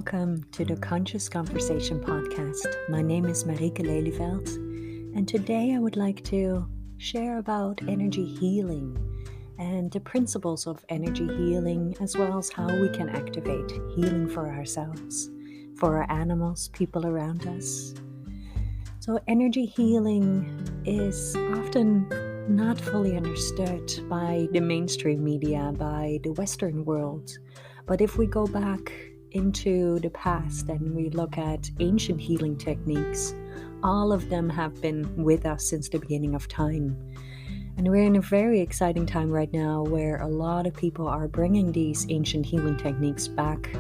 welcome to the Conscious Conversation podcast. My name is Marieke, and today I would like to share about energy healing and the principles of energy healing, as well as how we can activate healing for ourselves, for our animals, people around us. So energy healing is often not fully understood by the mainstream media, by the Western world. But if we go back into the past and we look at ancient healing techniques, all of them have been with us since the beginning of time. And we're in a very exciting time right now where a lot of people are bringing these ancient healing techniques back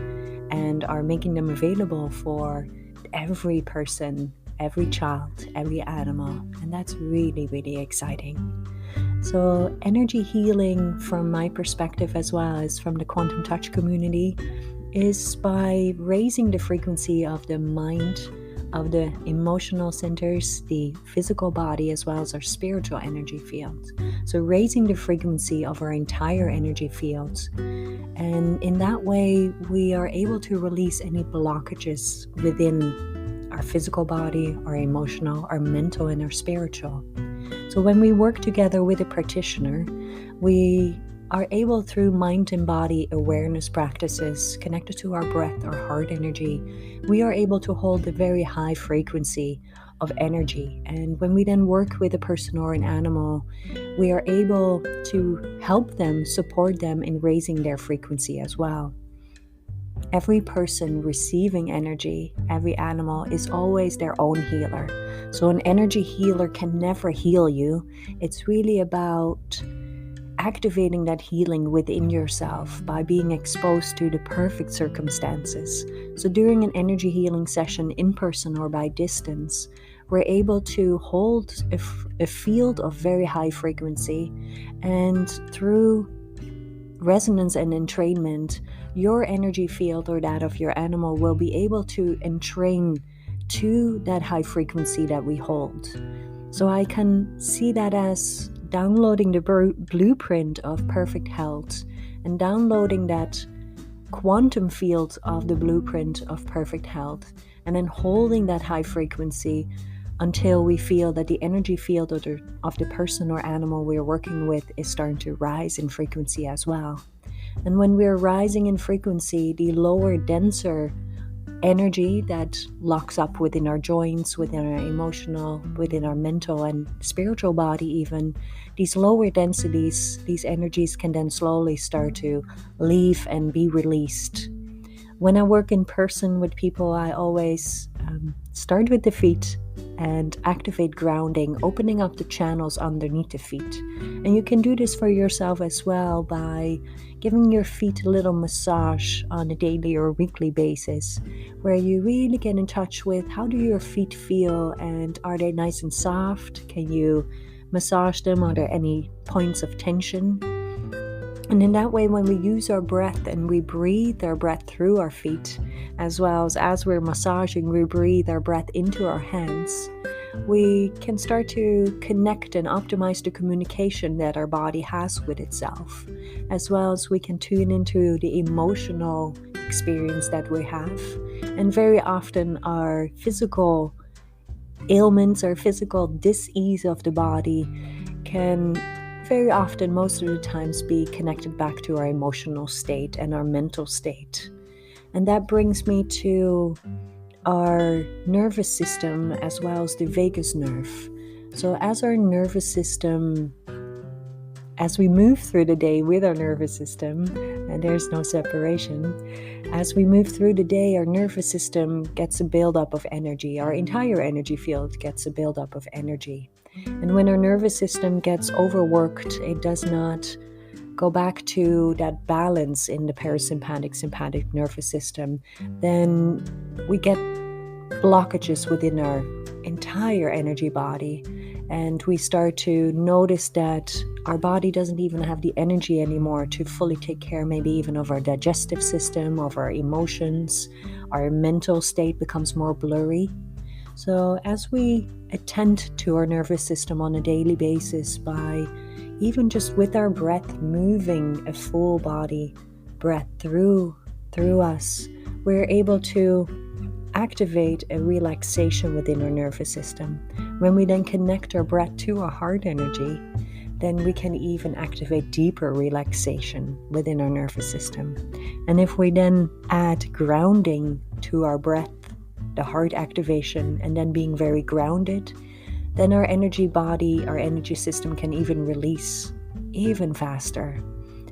and are making them available for every person, every child, every animal. And that's really, really exciting. So energy healing, from my perspective as well as from the quantum touch community, is by raising the frequency of the mind, of the emotional centers, the physical body, as well as our spiritual energy field. So raising the frequency of our entire energy field. And in that way, we are able to release any blockages within our physical body, our emotional, our mental, and our spiritual. So when we work together with a practitioner, we are able, through mind and body awareness practices connected to our breath, our heart energy, we are able to hold a very high frequency of energy. And when we then work with a person or an animal, we are able to help them, support them in raising their frequency as well. Every person receiving energy, every animal, is always their own healer. So an energy healer can never heal you. It's really about activating that healing within yourself by being exposed to the perfect circumstances. So during an energy healing session, in person or by distance, we're able to hold a field of very high frequency, and through resonance and entrainment, your energy field or that of your animal will be able to entrain to that high frequency that we hold. So I can see that as downloading the blueprint of perfect health and downloading that quantum field of the blueprint of perfect health, and then holding that high frequency until we feel that the energy field of the person or animal we're working with is starting to rise in frequency as well. And when we're rising in frequency, the lower, denser energy that locks up within our joints, within our emotional, within our mental and spiritual body even, these lower densities, these energies can then slowly start to leave and be released. When I work in person with people, I always start with the feet and activate grounding, opening up the channels underneath the feet. And you can do this for yourself as well by giving your feet a little massage on a daily or weekly basis, where you really get in touch with how do your feet feel, and are they nice and soft? Can you massage them? Are there any points of tension? And in that way, when we use our breath and we breathe our breath through our feet, as well as we're massaging, we breathe our breath into our hands, we can start to connect and optimize the communication that our body has with itself, as well as we can tune into the emotional experience that we have. And very often our physical ailments, our physical dis-ease of the body can very often, most of the times, be connected back to our emotional state and our mental state. And that brings me to our nervous system as well as the vagus nerve. So as our nervous system, as we move through the day with our nervous system, and there's no separation, as we move through the day, our nervous system gets a buildup of energy. Our entire energy field gets a buildup of energy. And when our nervous system gets overworked, it does not go back to that balance in the parasympathetic, sympathetic nervous system, then we get blockages within our entire energy body. And we start to notice that our body doesn't even have the energy anymore to fully take care, maybe even of our digestive system, of our emotions. Our mental state becomes more blurry. So as we attend to our nervous system on a daily basis by even just with our breath, moving a full body breath through us, we're able to activate a relaxation within our nervous system. When we then connect our breath to our heart energy, then we can even activate deeper relaxation within our nervous system. And if we then add grounding to our breath, the heart activation, and then being very grounded, then our energy body, our energy system can even release even faster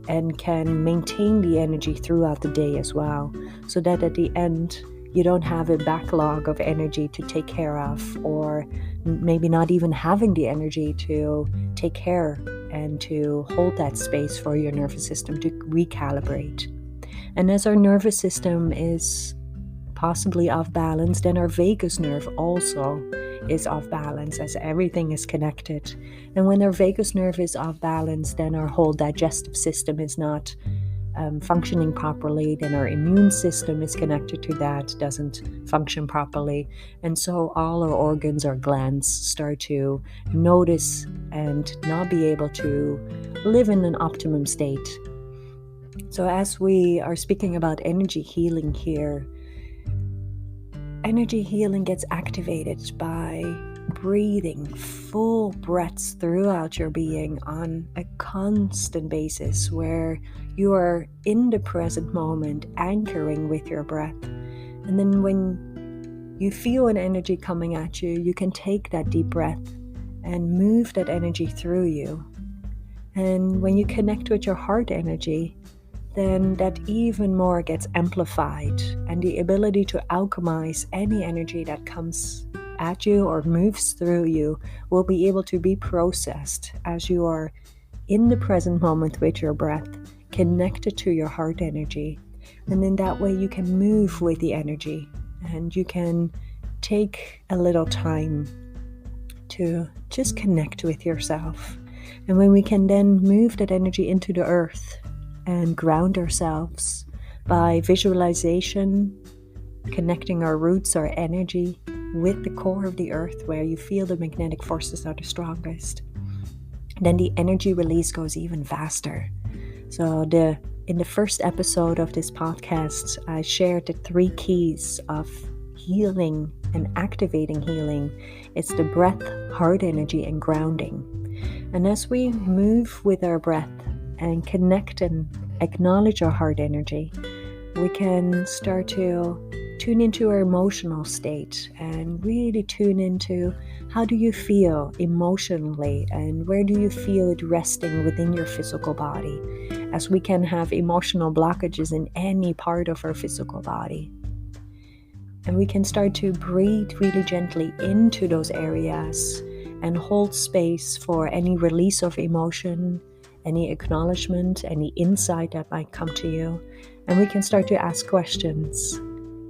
and can maintain the energy throughout the day as well, so that at the end you don't have a backlog of energy to take care of, or maybe not even having the energy to take care and to hold that space for your nervous system to recalibrate. And as our nervous system is possibly off balance, then our vagus nerve also is off balance, as everything is connected. And when our vagus nerve is off balance, then our whole digestive system is not functioning properly, then our immune system is connected to that, doesn't function properly. And so all our organs, our glands start to notice and not be able to live in an optimum state. So as we are speaking about energy healing here, energy healing gets activated by breathing full breaths throughout your being on a constant basis, where you are in the present moment, anchoring with your breath. And then when you feel an energy coming at you, you can take that deep breath and move that energy through you. And when you connect with your heart energy, then that even more gets amplified, and the ability to alchemize any energy that comes at you or moves through you will be able to be processed as you are in the present moment with your breath, connected to your heart energy. And in that way you can move with the energy, and you can take a little time to just connect with yourself. And when we can then move that energy into the earth and ground ourselves by visualization, connecting our roots, our energy with the core of the earth, where you feel the magnetic forces are the strongest, then the energy release goes even faster. So in the first episode of this podcast, I shared the 3 keys of healing and activating healing. It's the breath, heart energy, and grounding. And as we move with our breath and connect and acknowledge our heart energy, we can start to tune into our emotional state and really tune into how do you feel emotionally, and where do you feel it resting within your physical body, as we can have emotional blockages in any part of our physical body. And we can start to breathe really gently into those areas and hold space for any release of emotion, any acknowledgement, any insight that might come to you. And we can start to ask questions.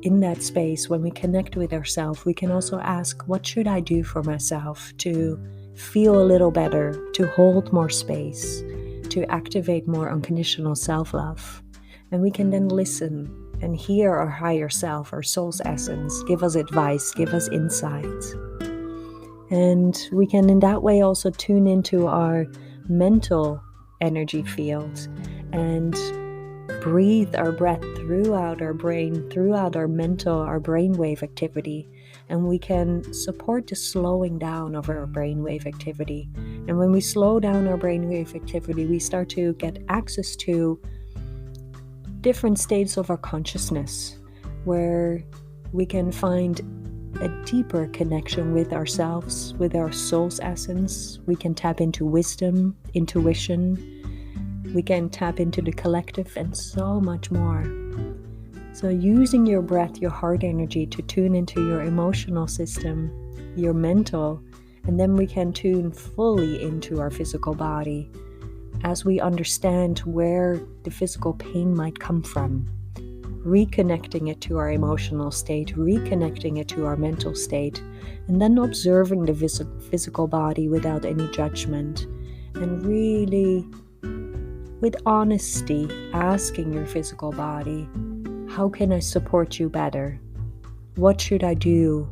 In that space, when we connect with ourselves, we can also ask, what should I do for myself to feel a little better, to hold more space, to activate more unconditional self-love? And we can then listen and hear our higher self, our soul's essence, give us advice, give us insight. And we can in that way also tune into our mental energy field and breathe our breath throughout our brain, throughout our mental, our brainwave activity. And we can support the slowing down of our brainwave activity. And when we slow down our brainwave activity, we start to get access to different states of our consciousness, where we can find a deeper connection with ourselves, with our soul's essence. We can tap into wisdom, intuition. We can tap into the collective, and so much more. So using your breath, your heart energy to tune into your emotional system, your mental, and then we can tune fully into our physical body as we understand where the physical pain might come from. Reconnecting it to our emotional state, reconnecting it to our mental state, and then observing the physical body without any judgment, and really with honesty asking your physical body, how can I support you better? What should I do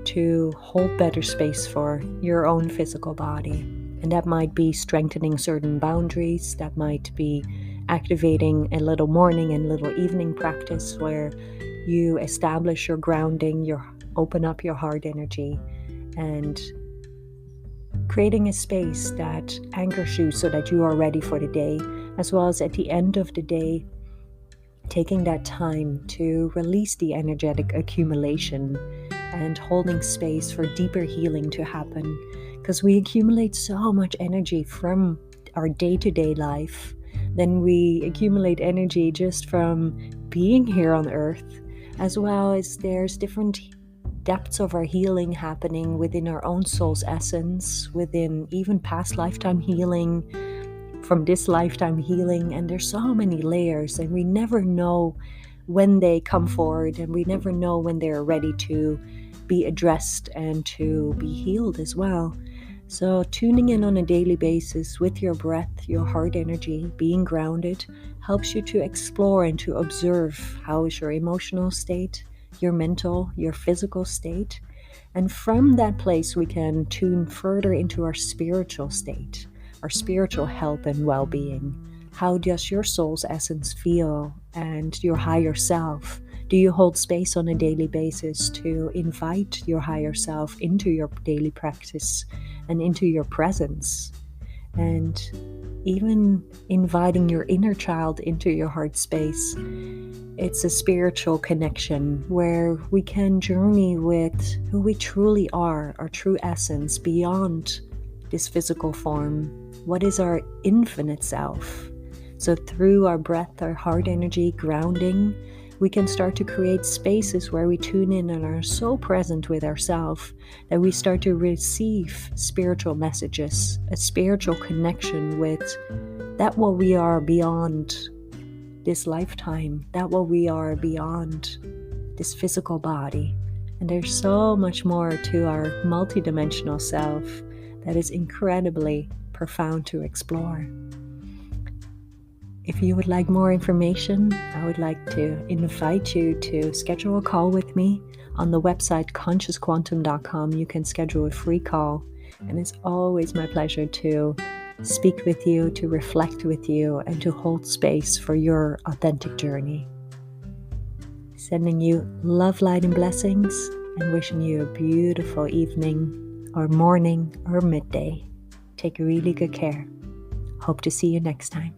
to hold better space for your own physical body? And that might be strengthening certain boundaries, that might be activating a little morning and little evening practice where you establish your grounding, you open up your heart energy, and creating a space that anchors you so that you are ready for the day, as well as at the end of the day, taking that time to release the energetic accumulation and holding space for deeper healing to happen. Because we accumulate so much energy from our day-to-day life, then we accumulate energy just from being here on earth, as well as there's different depths of our healing happening within our own soul's essence, within even past lifetime healing, from this lifetime healing, and there's so many layers, and we never know when they come forward, and we never know when they're ready to be addressed and to be healed as well. So tuning in on a daily basis with your breath, your heart energy, being grounded, helps you to explore and to observe how is your emotional state, your mental, your physical state. And from that place, we can tune further into our spiritual state, our spiritual health and well-being. How does your soul's essence feel and your higher self? Do you hold space on a daily basis to invite your higher self into your daily practice and into your presence? And even inviting your inner child into your heart space. It's a spiritual connection where we can journey with who we truly are, our true essence, beyond this physical form. What is our infinite self? So through our breath, our heart energy, grounding, we can start to create spaces where we tune in and are so present with ourselves that we start to receive spiritual messages, a spiritual connection with that what we are beyond this lifetime, that what we are beyond this physical body. And there's so much more to our multidimensional self that is incredibly profound to explore. If you would like more information, I would like to invite you to schedule a call with me on the website consciousquantum.com. You can schedule a free call, and it's always my pleasure to speak with you, to reflect with you, and to hold space for your authentic journey. Sending you love, light, and blessings, and wishing you a beautiful evening or morning or midday. Take really good care. Hope to see you next time.